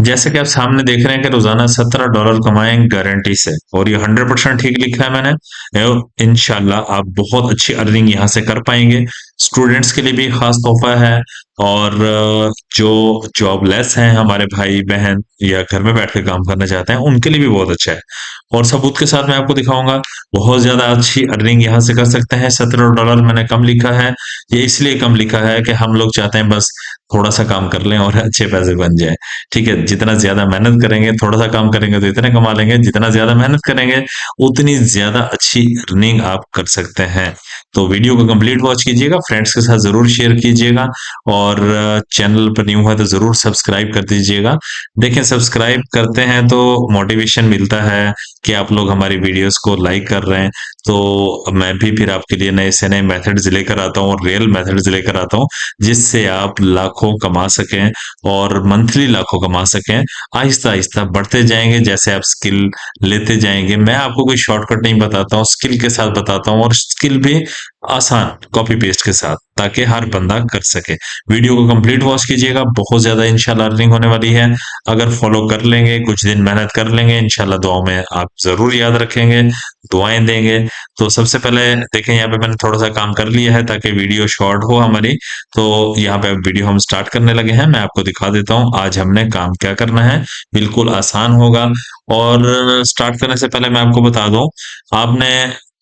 जैसे कि आप सामने देख रहे हैं कि रोजाना $17 कमाएं गारंटी से, और ये 100% ठीक लिखा है मैंने। इंशाल्लाह आप बहुत अच्छी अर्निंग यहाँ से कर पाएंगे। स्टूडेंट्स के लिए भी खास तोहफा है, और जो जॉबलेस हैं हमारे भाई बहन या घर में बैठ के काम करना चाहते हैं उनके लिए भी बहुत अच्छा है। और सबूत के साथ मैं आपको दिखाऊंगा। बहुत ज्यादा अच्छी अर्निंग यहाँ से कर सकते हैं। $17 मैंने कम लिखा है, ये इसलिए कम लिखा है कि हम लोग चाहते हैं बस थोड़ा सा काम कर लें और अच्छे पैसे बन जाए। ठीक है, जितना ज्यादा मेहनत करेंगे, थोड़ा सा काम करेंगे तो इतने कमा लेंगे, जितना ज्यादा मेहनत करेंगे उतनी ज्यादा अच्छी अर्निंग आप कर सकते हैं। तो वीडियो को कंप्लीट वॉच कीजिएगा, फ्रेंड्स के साथ जरूर शेयर कीजिएगा, और चैनल पर न्यू है तो जरूर सब्सक्राइब कर दीजिएगा। देखें, सब्सक्राइब करते हैं तो मोटिवेशन मिलता है कि आप लोग हमारी वीडियोस को लाइक कर रहे हैं। तो मैं भी फिर आपके लिए नए से नए मेथड्स लेकर आता हूँ, और रियल मेथड्स लेकर आता हूँ, जिससे आप लाखों कमा सकें, और मंथली लाखों कमा सकें। आहिस्ता आहिस्ता बढ़ते जाएंगे जैसे आप स्किल लेते जाएंगे। मैं आपको कोई शॉर्टकट नहीं बताता हूँ, स्किल के साथ बताता हूँ, और स्किल भी आसान कॉपी पेस्ट के साथ, ताकि हर बंदा कर सके। वीडियो को कंप्लीट वॉच कीजिएगा, बहुत ज्यादा इंशाल्लाह अर्निंग होने वाली है। अगर फॉलो कर लेंगे, कुछ दिन मेहनत कर लेंगे, इंशाल्लाह दुआओं में आप जरूर याद रखेंगे, दुआएं देंगे। तो सबसे पहले देखें, यहाँ पे मैंने थोड़ा सा काम कर लिया है ताकि वीडियो शॉर्ट हो हमारी। तो यहाँ पे वीडियो हम स्टार्ट करने लगे हैं, मैं आपको दिखा देता हूँ आज हमने काम क्या करना है। बिल्कुल आसान होगा। और स्टार्ट करने से पहले मैं आपको बता दूं, आपने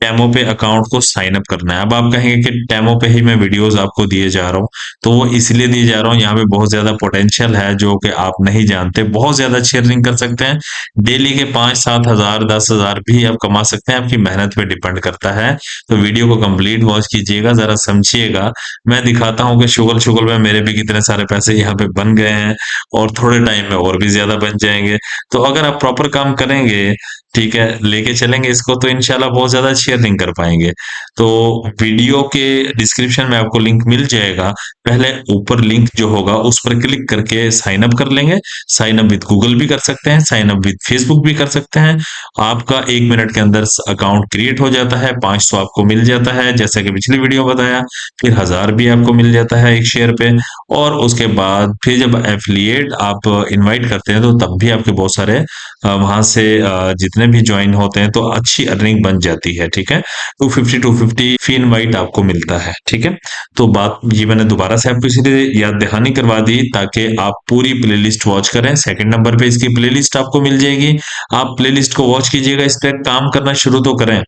टेमो पे अकाउंट को साइन अप करना है। अब आप कहेंगे कि टेमो पे ही मैं वीडियोस आपको दिए जा रहा हूँ, तो वो इसलिए दिए जा रहा हूँ, यहाँ पे बहुत ज्यादा पोटेंशियल है जो कि आप नहीं जानते। बहुत ज्यादा अच्छी अर्निंग कर सकते हैं, डेली के 5-7 हजार 10 हजार भी आप कमा सकते हैं, आपकी मेहनत पे डिपेंड करता है। तो वीडियो को कंप्लीट वॉच कीजिएगा, जरा समझिएगा। मैं दिखाता हूँ कि शुगल शुगल में मेरे भी कितने सारे पैसे यहाँ पे बन गए हैं, और थोड़े टाइम में और भी ज्यादा बन जाएंगे। तो अगर आप प्रॉपर काम करेंगे, ठीक है, लेके चलेंगे इसको, तो इंशाल्लाह बहुत ज्यादा अच्छी अर्निंग कर पाएंगे। तो वीडियो के डिस्क्रिप्शन में आपको लिंक मिल जाएगा। पहले ऊपर लिंक जो होगा उस पर क्लिक करके साइन अप कर लेंगे। साइन अप विद गूगल भी कर सकते हैं, साइन अप विद फेसबुक भी कर सकते हैं। आपका 1 मिनट के अंदर अकाउंट क्रिएट हो जाता है, 500 आपको मिल जाता है जैसा कि पिछली वीडियो में बताया। फिर 1000 भी आपको मिल जाता है एक शेयर पे। और उसके बाद फिर जब एफिलिएट आप इनवाइट करते हैं, तो तब भी आपके बहुत सारे वहां से जितने भी ज्वाइन होते हैं तो अच्छी अर्निंग बन जाती है। ठीक है, 250 फी इनवाइट आपको मिलता है। ठीक है, तो बात ये मैंने दोबारा से आपको इसीलिए याद दहानी करवा दी ताकि आप पूरी प्लेलिस्ट वॉच करें। सेकंड नंबर पे इसकी प्लेलिस्ट आपको मिल जाएगी, आप प्लेलिस्ट को वॉच कीजिएगा, इस पे काम करना शुरू तो करें।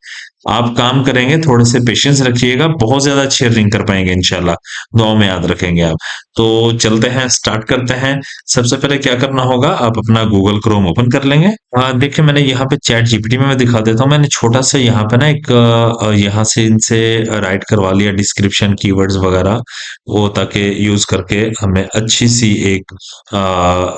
आप काम करेंगे, थोड़े से पेशेंस रखिएगा, बहुत ज्यादा अच्छी अर्निंग कर पाएंगे इंशाल्लाह। दुआ में याद रखेंगे आप। तो चलते हैं, स्टार्ट करते हैं। सबसे पहले क्या करना होगा, आप अपना गूगल क्रोम ओपन कर लेंगे। देखिए, मैंने यहाँ पे चैट जीपीटी में मैं दिखा देता हूँ, मैंने छोटा सा यहाँ पे ना एक यहाँ से इनसे राइट करवा लिया डिस्क्रिप्शन कीवर्ड्स वगैरह, वो ताकि यूज करके हमें अच्छी सी एक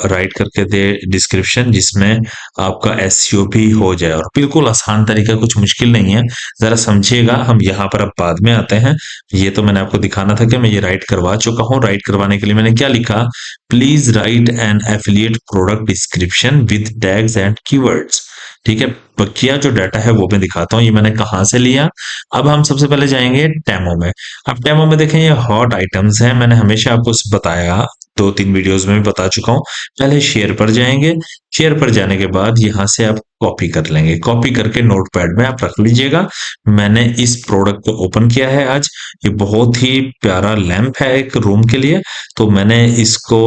राइट करके दे डिस्क्रिप्शन, जिसमें आपका एसईओ भी हो जाए। और बिल्कुल आसान तरीका, कुछ मुश्किल नहीं है, जरा समझिएगा। हम यहाँ पर अब बाद में आते हैं। ये तो मैंने आपको दिखाना था कि मैं ये राइट करवा चुका हूँ। राइट करवाने के लिए मैंने क्या लिखा, please right N affiliate product description with tags and keywords. ठीक है, बकिया जो डाटा है वो मैं दिखाता हूँ, ये मैंने कहाँ से लिया। अब हम सबसे पहले जाएंगे टेमो में। अब टेमो में देखें, ये हॉट आइटम्स हैं, मैंने हमेशा आपको बताया, 2-3 वीडियोस में भी बता चुका हूँ। पहले शेयर पर जाएंगे, शेयर पर जाने के बाद यहां से आप कॉपी कर लेंगे, कॉपी करके नोटपैड में आप रख लीजिएगा। मैंने इस प्रोडक्ट को ओपन किया है आज। ये बहुत ही प्यारा लैंप है एक रूम के लिए, तो मैंने इसको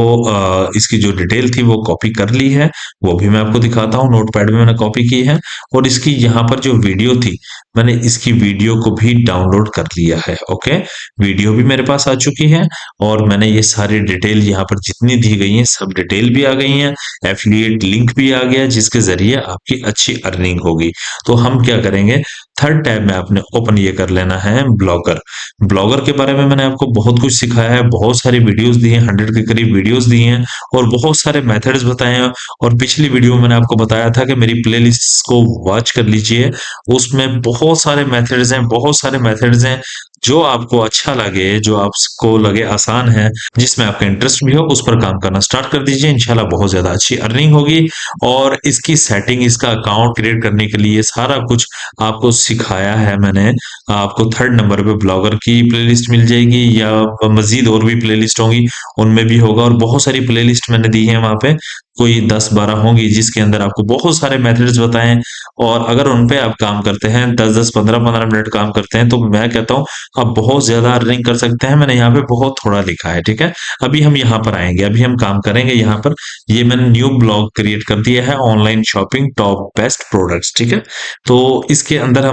इसकी जो डिटेल थी वो कॉपी कर ली है, वो भी मैं आपको दिखाता हूँ। नोटपैड में मैंने कॉपी की है, और इसकी यहाँ पर जो वीडियो थी, मैंने इसकी वीडियो को भी डाउनलोड कर लिया है। ओके, वीडियो भी मेरे पास आ चुकी है, और मैंने ये सारी डिटेल यहाँ पर जितनी दी गई है सब डिटेल भी आ गई है। एफिलिएट लिंक भी आ गया, जिसके जरिए आपकी अच्छी अर्निंग होगी। तो हम क्या करेंगे, थर्ड टैब में आपने ओपन ये कर लेना है ब्लॉगर। ब्लॉगर के बारे में मैंने आपको बहुत कुछ सिखाया है, बहुत सारी वीडियोस दी हैं, 100 के करीब वीडियोस दी हैं, और बहुत सारे मेथड्स बताए हैं। और पिछली वीडियो में मैंने आपको बताया था कि मेरी प्लेलिस्ट को वॉच कर लीजिए, उसमें बहुत सारे मेथड्स हैं, बहुत सारे मेथड्स हैं। जो आपको अच्छा लगे, जो आपको लगे आसान है, जिसमें आपका इंटरेस्ट भी हो, उस पर काम करना स्टार्ट कर दीजिए। इंशाल्लाह बहुत ज्यादा अच्छी अर्निंग होगी। और इसकी सेटिंग, इसका अकाउंट क्रिएट करने के लिए सारा कुछ आपको सिखाया है मैंने। आपको थर्ड नंबर पे ब्लॉगर की प्लेलिस्ट मिल जाएगी, या मजीद और भी प्लेलिस्ट होंगी, उनमें भी होगा। और बहुत सारी प्लेलिस्ट मैंने दी है वहां पे, कोई 10-12 होंगी जिसके अंदर आपको बहुत सारे मेथड्स बताएं, और अगर उन पे आप काम करते हैं, 10-10 15-15 मिनट काम करते हैं, तो मैं कहता हूँ आप बहुत ज्यादा अर्निंग कर सकते हैं। मैंने यहाँ पे बहुत थोड़ा लिखा है, ठीक है। अभी हम यहाँ पर आएंगे, अभी हम काम करेंगे यहाँ पर। ये मैंने न्यू ब्लॉग क्रिएट कर दिया है, online shopping top best products, ठीक है। तो इसके अंदर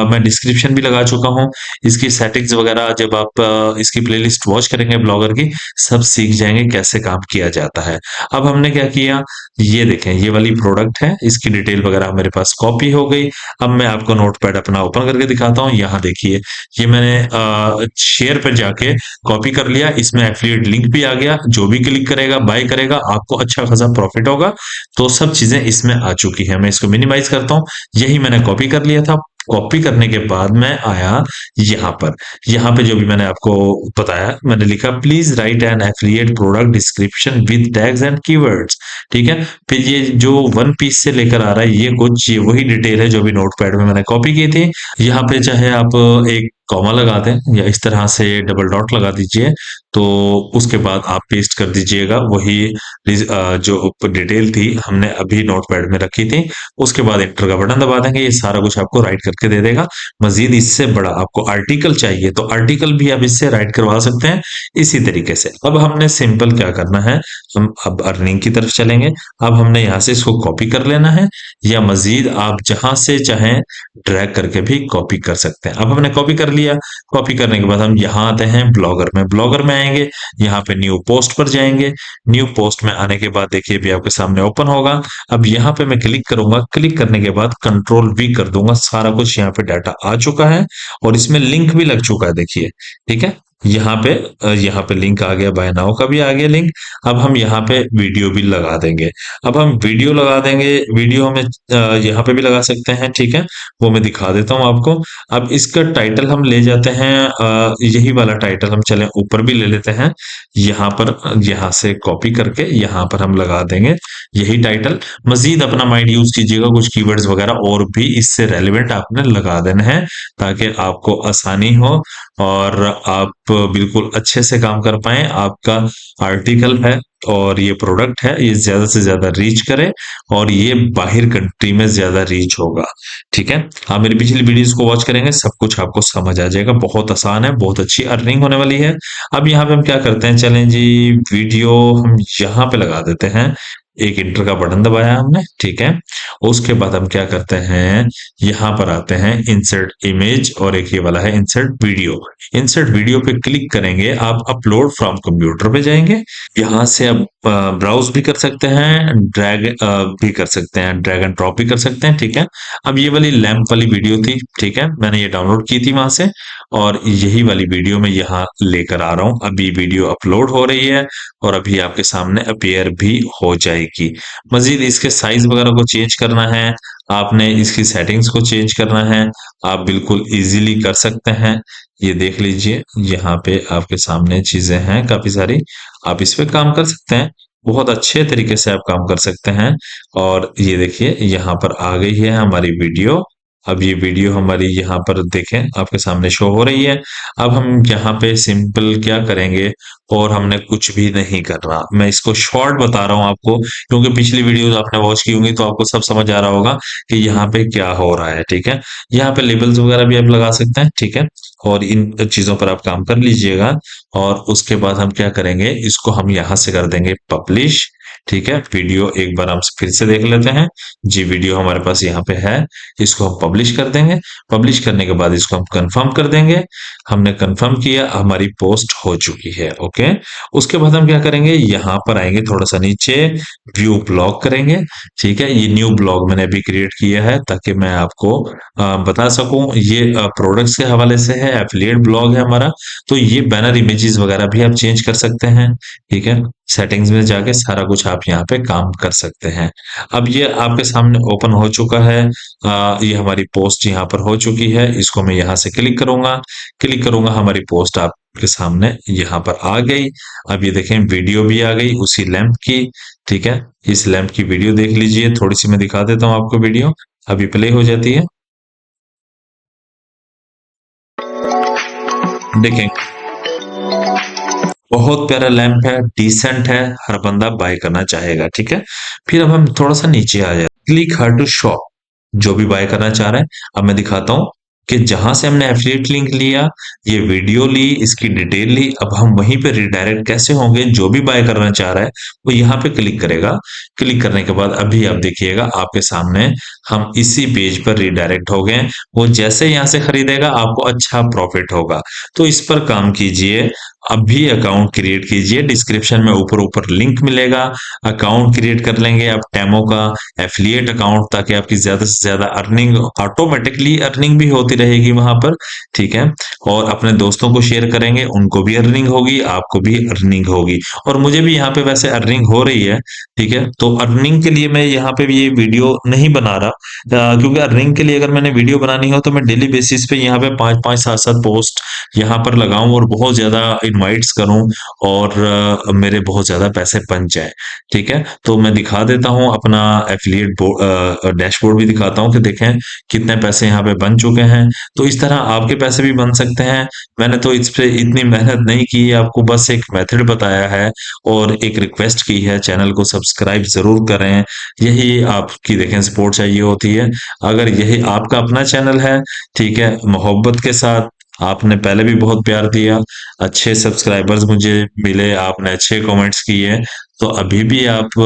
मैं डिस्क्रिप्शन भी लगा चुका हूँ। इसकी सेटिंग्स वगैरह जब आप इसकी प्लेलिस्ट वॉच करेंगे ब्लॉगर की, सब सीख जाएंगे कैसे काम किया जाता है। अब हमने क्या किया, ये देखें, ये वाली प्रोडक्ट है, इसकी डिटेल वगैरह मेरे पास कॉपी हो गई। अब मैं आपको नोटपैड अपना ओपन करके दिखाता हूँ। यहाँ देखिए, ये मैंने शेयर पर जाके कॉपी कर लिया, इसमें एफिलिएट लिंक भी आ गया। जो भी क्लिक करेगा, बाय करेगा, आपको अच्छा खासा प्रॉफिट होगा। तो सब चीजें इसमें आ चुकी है। मैं इसको मिनिमाइज करता हूँ। यही मैंने कॉपी कर लिया था। कॉपी करने के बाद मैं आया यहाँ पर। यहाँ पे जो भी मैंने आपको बताया, मैंने लिखा please right N affiliate product description with tags and keywords, ठीक है। फिर ये जो वन पीस से लेकर आ रहा है, ये कुछ ये वही डिटेल है जो भी नोटपैड में मैंने कॉपी की थी। यहाँ पे चाहे आप एक कॉमा लगा दें या इस तरह से डबल डॉट लगा दीजिए, तो उसके बाद आप पेस्ट कर दीजिएगा वही जो डिटेल थी हमने अभी नोटपैड में रखी थी। उसके बाद एंटर का बटन दबा देंगे, ये सारा कुछ आपको राइट करके दे देगा। मजीद इससे बड़ा आपको आर्टिकल चाहिए तो आर्टिकल भी आप इससे राइट करवा सकते हैं, इसी तरीके से। अब हमने सिंपल क्या करना है, हम अब अर्निंग की तरफ चलेंगे। अब हमने यहाँ से इसको कॉपी कर लेना है, या मजीद आप जहां से चाहें ड्रैग करके भी कॉपी कर सकते हैं। अब हमने कॉपी कर लिया। कॉपी करने के बाद हम यहाँ आते हैं ब्लॉगर में। ब्लॉगर में आएंगे, यहाँ पे न्यू पोस्ट पर जाएंगे। न्यू पोस्ट में आने के बाद देखिए भी आपके सामने ओपन होगा। अब यहाँ पे मैं क्लिक करूंगा, क्लिक करने के बाद कंट्रोल वी कर दूंगा। सारा कुछ यहाँ पे डाटा आ चुका है और इसमें लिंक भी लग चुका है, देखिए, ठीक है। यहाँ पे लिंक आ गया, बाय नाउ का भी आ गया लिंक। अब हम यहाँ पे वीडियो भी लगा देंगे। अब हम वीडियो लगा देंगे, वीडियो में यहाँ पे भी लगा सकते हैं, ठीक है। वो मैं दिखा देता हूँ आपको। अब इसका टाइटल हम ले जाते हैं, यही वाला टाइटल हम चले ऊपर भी ले लेते हैं। यहाँ पर यहाँ से कॉपी करके यहाँ पर हम लगा देंगे यही टाइटल। मजीद अपना माइंड यूज कीजिएगा, कुछ कीवर्ड्स वगैरह और भी इससे रेलिवेंट आपने लगा देना है, ताकि आपको आसानी हो और आप बिल्कुल अच्छे से काम कर पाए। आपका आर्टिकल है और ये प्रोडक्ट है, ये ज्यादा से ज्यादा रीच करे और ये बाहर कंट्री में ज्यादा रीच होगा, ठीक है। आप मेरी पिछली वीडियोस को वॉच करेंगे, सब कुछ आपको समझ आ जाएगा। बहुत आसान है, बहुत अच्छी अर्निंग होने वाली है। अब यहाँ पे हम क्या करते हैं, चलें जी, वीडियो हम यहाँ पे लगा देते हैं। एक इंटर का बटन दबाया हमने, ठीक है। उसके बाद हम क्या करते हैं, यहाँ पर आते हैं इंसर्ट इमेज, और एक ये वाला है इंसर्ट वीडियो। इंसर्ट वीडियो पे क्लिक करेंगे, आप अपलोड फ्रॉम कंप्यूटर पे जाएंगे। यहाँ से आप ब्राउज भी कर सकते हैं, ड्रैग भी कर सकते हैं, ड्रैग एंड ड्रॉप भी कर सकते हैं, ठीक है। अब ये वाली लैंप वाली वीडियो थी, ठीक है, मैंने ये डाउनलोड की थी वहां से, और यही वाली वीडियो मैं यहाँ लेकर आ रहा हूँ। अभी वीडियो अपलोड हो रही है और अभी आपके सामने अपीयर भी हो जाएगी। मजीद इसके साइज वगैरह को चेंज करना है, आपने इसकी सेटिंग्स को चेंज करना है, आप बिल्कुल इजीली कर सकते हैं। ये देख लीजिए, यहाँ पे आपके सामने चीजें हैं काफी सारी, आप इस पे काम कर सकते हैं। बहुत अच्छे तरीके से आप काम कर सकते हैं। और ये देखिए, यहाँ पर आ गई है हमारी वीडियो। अब ये वीडियो हमारी यहाँ पर देखें आपके सामने शो हो रही है। अब हम यहाँ पे सिंपल क्या करेंगे, और हमने कुछ भी नहीं करना। मैं इसको शॉर्ट बता रहा हूँ आपको, क्योंकि पिछली वीडियोस आपने वॉच की होंगी तो आपको सब समझ आ रहा होगा कि यहाँ पे क्या हो रहा है, ठीक है। यहाँ पे लेबल्स वगैरह भी आप लगा सकते हैं, ठीक है। और इन चीजों पर आप काम कर लीजिएगा। और उसके बाद हम क्या करेंगे, इसको हम यहाँ से कर देंगे पब्लिश, ठीक है। वीडियो एक बार हम फिर से देख लेते हैं जी। वीडियो हमारे पास यहाँ पे है, इसको हम पब्लिश कर देंगे। पब्लिश करने के बाद इसको हम कंफर्म कर देंगे। हमने कंफर्म किया, हमारी पोस्ट हो चुकी है, ओके। उसके बाद हम क्या करेंगे, यहाँ पर आएंगे थोड़ा सा नीचे, व्यू ब्लॉग करेंगे, ठीक है। ये न्यू ब्लॉग मैंने अभी क्रिएट किया है ताकि मैं आपको बता सकूं। ये प्रोडक्ट्स के हवाले से है, एफिलिएट ब्लॉग है हमारा। तो ये बैनर इमेजेस वगैरह भी आप चेंज कर सकते हैं, ठीक है। सेटिंग्स में जाके सारा कुछ आप यहाँ पे काम कर सकते हैं। अब ये आपके सामने ओपन हो चुका है। ये हमारी पोस्ट यहाँ पर हो चुकी है। इसको मैं यहाँ से क्लिक करूंगा, हमारी पोस्ट आपके सामने यहाँ पर आ गई। अब ये देखें, वीडियो भी आ गई उसी लैंप की, ठीक है। इस लैंप की वीडियो देख लीजिए, थोड़ी सी मैं दिखा देता हूँ आपको वीडियो। अभी प्ले हो जाती है, देखें। बहुत प्यारा लैंप है, डिसेंट है, हर बंदा बाय करना चाहेगा, ठीक है। फिर अब हम थोड़ा सा नीचे आ जाए, क्लिक हर टू शॉप, जो भी बाय करना चाह रहा है। अब मैं दिखाता हूँ कि जहां से हमने एफिलिएट लिंक लिया, ये वीडियो ली, इसकी डिटेल ली, अब हम वहीं पे रिडायरेक्ट कैसे होंगे। जो भी बाय करना चाह रहा है वो यहाँ पे क्लिक करेगा। क्लिक करने के बाद अभी आप देखिएगा आपके सामने हम इसी पेज पर रिडायरेक्ट हो गए। वो जैसे यहाँ से खरीदेगा आपको अच्छा प्रॉफिट होगा। तो इस पर काम कीजिए, अभी अकाउंट क्रिएट कीजिए, डिस्क्रिप्शन में ऊपर ऊपर लिंक मिलेगा, अकाउंट क्रिएट कर लेंगे आप टेमो का एफिलिएट अकाउंट, ताकि आपकी ज्यादा से ज्यादा अर्निंग, ऑटोमेटिकली अर्निंग भी होती रहेगी वहां पर, ठीक है। और अपने दोस्तों को शेयर करेंगे, उनको भी अर्निंग होगी, आपको भी अर्निंग होगी। और मुझे भी यहाँ पे वैसे अर्निंग हो रही है, ठीक है। तो अर्निंग के लिए मैं यहाँ पे भी ये वीडियो नहीं बना रहा, क्योंकि अर्निंग के लिए अगर मैंने वीडियो बनानी हो तो मैं डेली बेसिस पे यहाँ पे 5-5 7-7 पोस्ट यहाँ पर लगाऊं और बहुत ज्यादा इनवाइट्स करूं, और मेरे बहुत ज्यादा पैसे बन जाए, ठीक है। तो मैं दिखा देता हूं अपना एफिलिएट डैशबोर्ड भी दिखाता हूं कि देखें कितने पैसे यहाँ पे बन चुके हैं। तो इस तरह आपके पैसे भी बन सकते हैं। मैंने तो इस पे इतनी मेहनत नहीं की, आपको बस एक मेथड बताया है और एक रिक्वेस्ट की है, चैनल को सब्सक्राइब जरूर करें। यही आपकी देखें सपोर्ट चाहिए होती है। अगर यही आपका अपना चैनल है, ठीक है, मोहब्बत के साथ, आपने पहले भी बहुत प्यार दिया, अच्छे सब्सक्राइबर्स मुझे मिले, आपने अच्छे कमेंट्स किए, तो अभी भी आप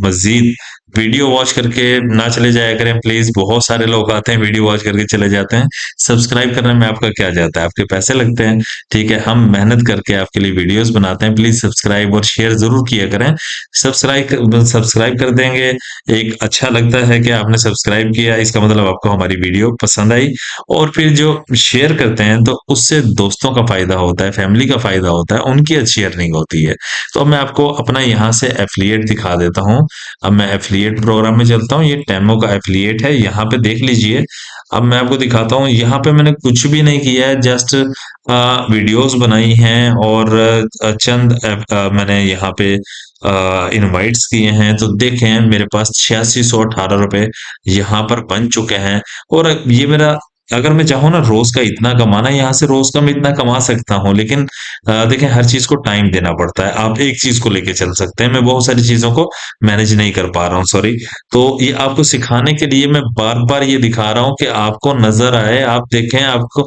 मजीद वीडियो वॉच करके ना चले जाया करें प्लीज। बहुत सारे लोग आते हैं वीडियो वॉच करके चले जाते हैं। सब्सक्राइब करने में आपका क्या जाता है, आपके पैसे लगते हैं, ठीक है। हम मेहनत करके आपके लिए वीडियोस बनाते हैं, प्लीज सब्सक्राइब और शेयर जरूर किया करें। सब्सक्राइब सब्सक्राइब कर देंगे, एक अच्छा लगता है कि आपने सब्सक्राइब किया, इसका मतलब आपको हमारी वीडियो पसंद आई। और फिर जो शेयर करते हैं तो उससे दोस्तों का फायदा होता है, फैमिली का फायदा होता है, उनकी अच्छी अर्निंग होती है। तो अब मैं आपको अपना यहाँ से एफिलिएट दिखा देता हूँ। अब मैं एफिलिएट प्रोग्राम में चलता हूँ, ये टेमो का एफिलिएट है, यहाँ पे देख लीजिए। अब मैं आपको दिखाता हूँ, यहाँ पे मैंने कुछ भी नहीं किया है, जस्ट वीडियोस बनाई हैं और चंद मैंने यहाँ पे इनवाइट्स किए हैं। तो देखें मेरे पास 8618 रुपए यहाँ पर बन चुके हैं। और ये मेरा, अगर मैं चाहूँ ना रोज का इतना कमाना, यहाँ से रोज का मैं इतना कमा सकता हूँ, लेकिन देखें हर चीज को टाइम देना पड़ता है। आप एक चीज को लेके चल सकते हैं, मैं बहुत सारी चीजों को मैनेज नहीं कर पा रहा हूँ, सॉरी। तो ये आपको सिखाने के लिए मैं बार बार ये दिखा रहा हूँ कि आपको नजर आए, आप देखें, आपको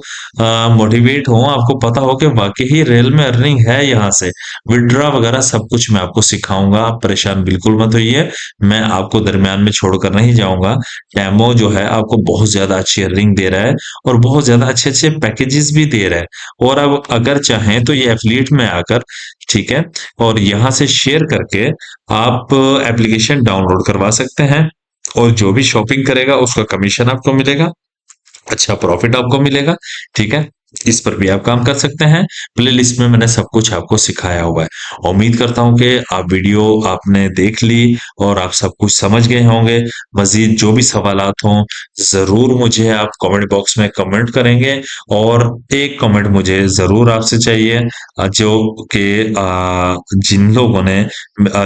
मोटिवेट हो, आपको पता हो कि वाकई ही रियल में अर्निंग है। यहाँ से विड्रॉ वगैरह सब कुछ मैं आपको सिखाऊंगा, आप परेशान बिल्कुल मत होइए। मैं आपको दरमियान में छोड़कर नहीं जाऊंगा। डेमो जो है आपको बहुत ज्यादा अच्छी अर्निंग दे रहा है और बहुत ज्यादा अच्छे अच्छे पैकेजेस भी दे रहा है। और अब अगर चाहें तो ये एफिलिएट में आकर, ठीक है, और यहाँ से शेयर करके आप एप्लीकेशन डाउनलोड करवा सकते हैं, और जो भी शॉपिंग करेगा उसका कमीशन आपको मिलेगा, अच्छा प्रॉफिट आपको मिलेगा, ठीक है। इस पर भी आप काम कर सकते हैं। प्ले लिस्ट में मैंने सब कुछ आपको सिखाया हुआ है। उम्मीद करता हूं कि आप वीडियो आपने देख ली और आप सब कुछ समझ गए होंगे। मजीद जो भी सवालात हों जरूर मुझे आप कमेंट बॉक्स में कमेंट करेंगे। और एक कमेंट मुझे जरूर आपसे चाहिए, जो कि जिन लोगों ने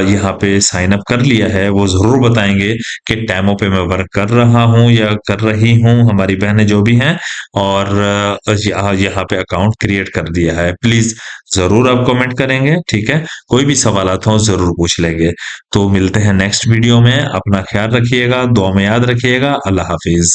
यहाँ पे साइन अप कर लिया है वो जरूर बताएंगे कि टैमो पे मैं वर्क कर रहा हूँ या कर रही हूँ, हमारी बहनें जो भी हैं, और यहाँ पे अकाउंट क्रिएट कर दिया है। प्लीज जरूर आप कमेंट करेंगे, ठीक है। कोई भी सवालात हो जरूर पूछ लेंगे। तो मिलते हैं नेक्स्ट वीडियो में, अपना ख्याल रखिएगा, दुआ में याद रखिएगा। अल्लाह हाफिज।